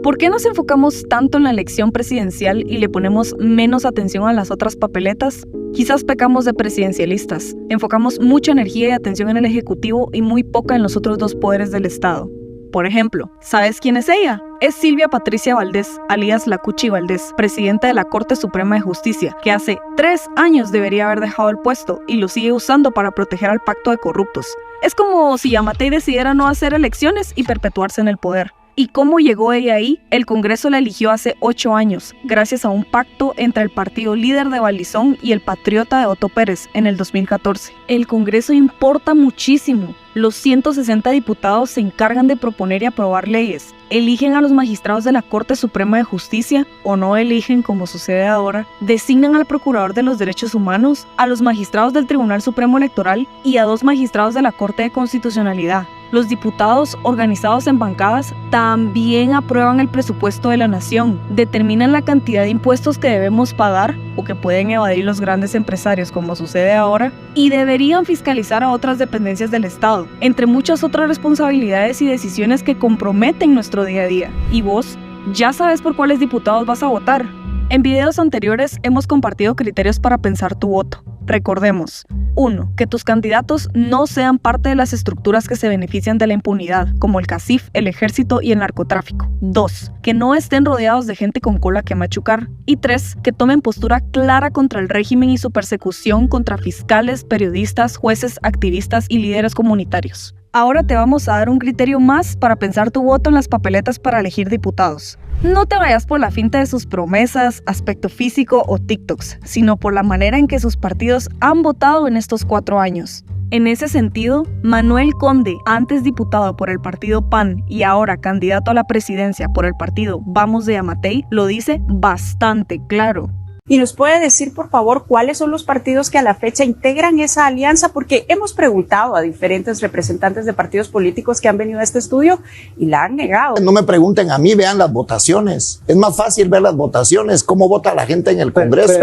¿Por qué nos enfocamos tanto en la elección presidencial y le ponemos menos atención a las otras papeletas? Quizás pecamos de presidencialistas. Enfocamos mucha energía y atención en el Ejecutivo y muy poca en los otros dos poderes del Estado. Por ejemplo, ¿sabes quién es ella? Es Silvia Patricia Valdés, alias la Cuchi Valdés, presidenta de la Corte Suprema de Justicia, que hace 3 años debería haber dejado el puesto y lo sigue usando para proteger al pacto de corruptos. Es como si Yamatei decidiera no hacer elecciones y perpetuarse en el poder. ¿Y cómo llegó ella ahí? El Congreso la eligió hace 8 años, gracias a un pacto entre el partido líder de Balizón y el patriota de Otto Pérez en el 2014. El Congreso importa muchísimo. Los 160 diputados se encargan de proponer y aprobar leyes. Eligen a los magistrados de la Corte Suprema de Justicia, o no eligen como sucede ahora. Designan al Procurador de los Derechos Humanos, a los magistrados del Tribunal Supremo Electoral y a 2 magistrados de la Corte de Constitucionalidad. Los diputados, organizados en bancadas, también aprueban el presupuesto de la nación, determinan la cantidad de impuestos que debemos pagar o que pueden evadir los grandes empresarios, como sucede ahora, y deberían fiscalizar a otras dependencias del Estado, entre muchas otras responsabilidades y decisiones que comprometen nuestro día a día. ¿Y vos? ¿Ya sabes por cuáles diputados vas a votar? En videos anteriores hemos compartido criterios para pensar tu voto. Recordemos: 1. Que tus candidatos no sean parte de las estructuras que se benefician de la impunidad, como el CACIF, el ejército y el narcotráfico. 2. Que no estén rodeados de gente con cola que machucar. Y 3. Que tomen postura clara contra el régimen y su persecución contra fiscales, periodistas, jueces, activistas y líderes comunitarios. Ahora te vamos a dar un criterio más para pensar tu voto en las papeletas para elegir diputados. No te vayas por la finta de sus promesas, aspecto físico o TikToks, sino por la manera en que sus partidos han votado en estos 4 años. En ese sentido, Manuel Conde, antes diputado por el partido PAN y ahora candidato a la presidencia por el partido Vamos de Yamatei, lo dice bastante claro. ¿Y nos puede decir, por favor, cuáles son los partidos que a la fecha integran esa alianza? Porque hemos preguntado a diferentes representantes de partidos políticos que han venido a este estudio y la han negado. No me pregunten a mí, vean las votaciones. Es más fácil ver las votaciones, cómo vota la gente en el Congreso.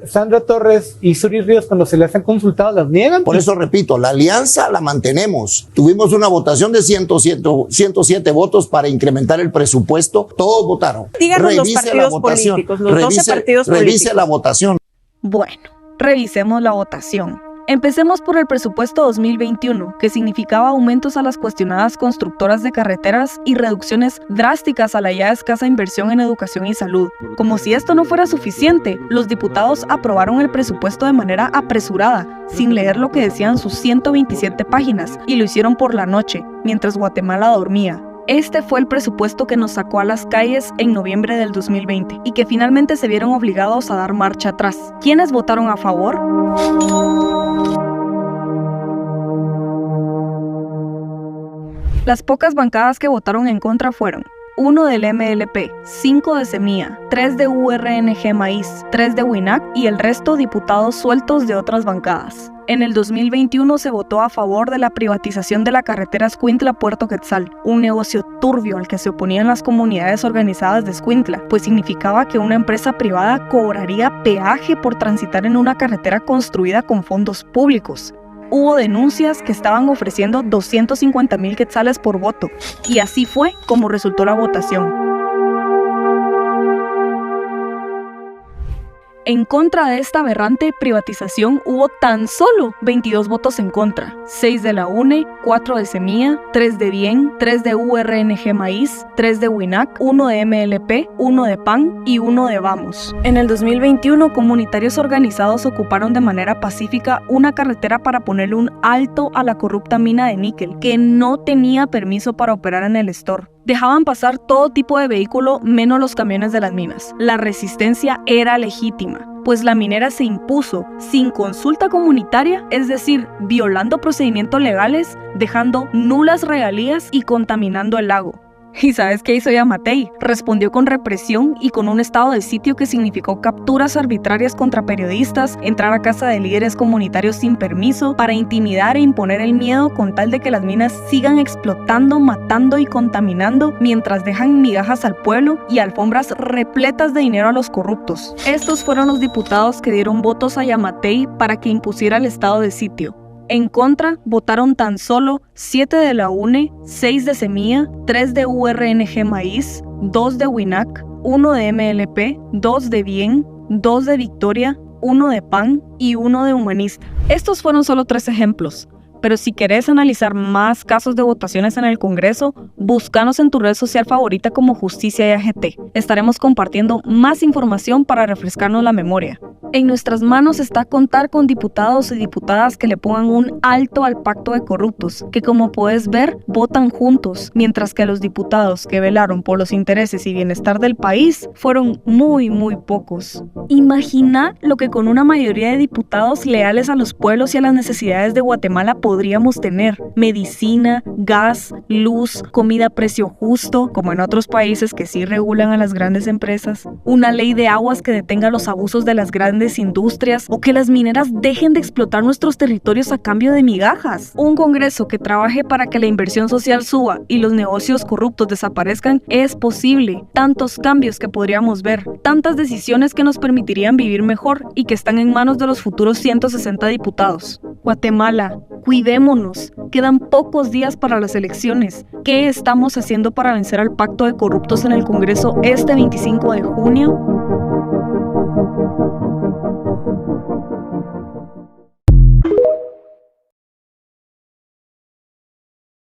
Sandra Torres y Suri Ríos, cuando se les han consultado, las niegan. Por eso repito, la alianza la mantenemos. Tuvimos una votación de 107 votos para incrementar el presupuesto. Todos votaron. Díganos los partidos políticos, los 12 partidos políticos. Revise la votación. Bueno, revisemos la votación. Empecemos por el presupuesto 2021, que significaba aumentos a las cuestionadas constructoras de carreteras y reducciones drásticas a la ya escasa inversión en educación y salud. Como si esto no fuera suficiente, los diputados aprobaron el presupuesto de manera apresurada, sin leer lo que decían sus 127 páginas, y lo hicieron por la noche, mientras Guatemala dormía. Este fue el presupuesto que nos sacó a las calles en noviembre del 2020 y que finalmente se vieron obligados a dar marcha atrás. ¿Quiénes votaron a favor? Las pocas bancadas que votaron en contra fueron 1 del MLP, 5 de Semilla, 3 de URNG Maíz, 3 de WINAC y el resto diputados sueltos de otras bancadas. En el 2021 se votó a favor de la privatización de la carretera Escuintla-Puerto Quetzal, un negocio turbio al que se oponían las comunidades organizadas de Escuintla, pues significaba que una empresa privada cobraría peaje por transitar en una carretera construida con fondos públicos. Hubo denuncias que estaban ofreciendo 250,000 quetzales por voto, y así fue como resultó la votación. En contra de esta aberrante privatización hubo tan solo 22 votos en contra, 6 de la UNE, 4 de Semilla, 3 de Bien, 3 de URNG Maíz, 3 de WINAC, 1 de MLP, 1 de PAN y 1 de Vamos. En el 2021, comunitarios organizados ocuparon de manera pacífica una carretera para ponerle un alto a la corrupta mina de níquel, que no tenía permiso para operar en el Estor. Dejaban pasar todo tipo de vehículo menos los camiones de las minas. La resistencia era legítima, pues la minera se impuso sin consulta comunitaria, es decir, violando procedimientos legales, dejando nulas regalías y contaminando el lago. ¿Y sabes qué hizo Yamatei? Respondió con represión y con un estado de sitio que significó capturas arbitrarias contra periodistas, entrar a casa de líderes comunitarios sin permiso, para intimidar e imponer el miedo con tal de que las minas sigan explotando, matando y contaminando, mientras dejan migajas al pueblo y alfombras repletas de dinero a los corruptos. Estos fueron los diputados que dieron votos a Yamatei para que impusiera el estado de sitio. En contra, votaron tan solo 7 de la UNE, 6 de Semilla, 3 de URNG Maíz, 2 de WINAC, 1 de MLP, 2 de Bien, 2 de Victoria, 1 de PAN y 1 de Humanista. Estos fueron solo 3 ejemplos. Pero si querés analizar más casos de votaciones en el Congreso, búscanos en tu red social favorita como Justicia y AGT. Estaremos compartiendo más información para refrescarnos la memoria. En nuestras manos está contar con diputados y diputadas que le pongan un alto al pacto de corruptos, que como puedes ver, votan juntos, mientras que los diputados que velaron por los intereses y bienestar del país fueron muy pocos. Imagina lo que con una mayoría de diputados leales a los pueblos y a las necesidades de Guatemala podríamos tener: medicina, gas, luz, comida a precio justo, como en otros países que sí regulan a las grandes empresas, una ley de aguas que detenga los abusos de las grandes industrias o que las mineras dejen de explotar nuestros territorios a cambio de migajas. Un Congreso que trabaje para que la inversión social suba y los negocios corruptos desaparezcan es posible. Tantos cambios que podríamos ver, tantas decisiones que nos permitirían vivir mejor y que están en manos de los futuros 160 diputados. Guatemala, cuidémonos, quedan pocos días para las elecciones. ¿Qué estamos haciendo para vencer al pacto de corruptos en el Congreso este 25 de junio?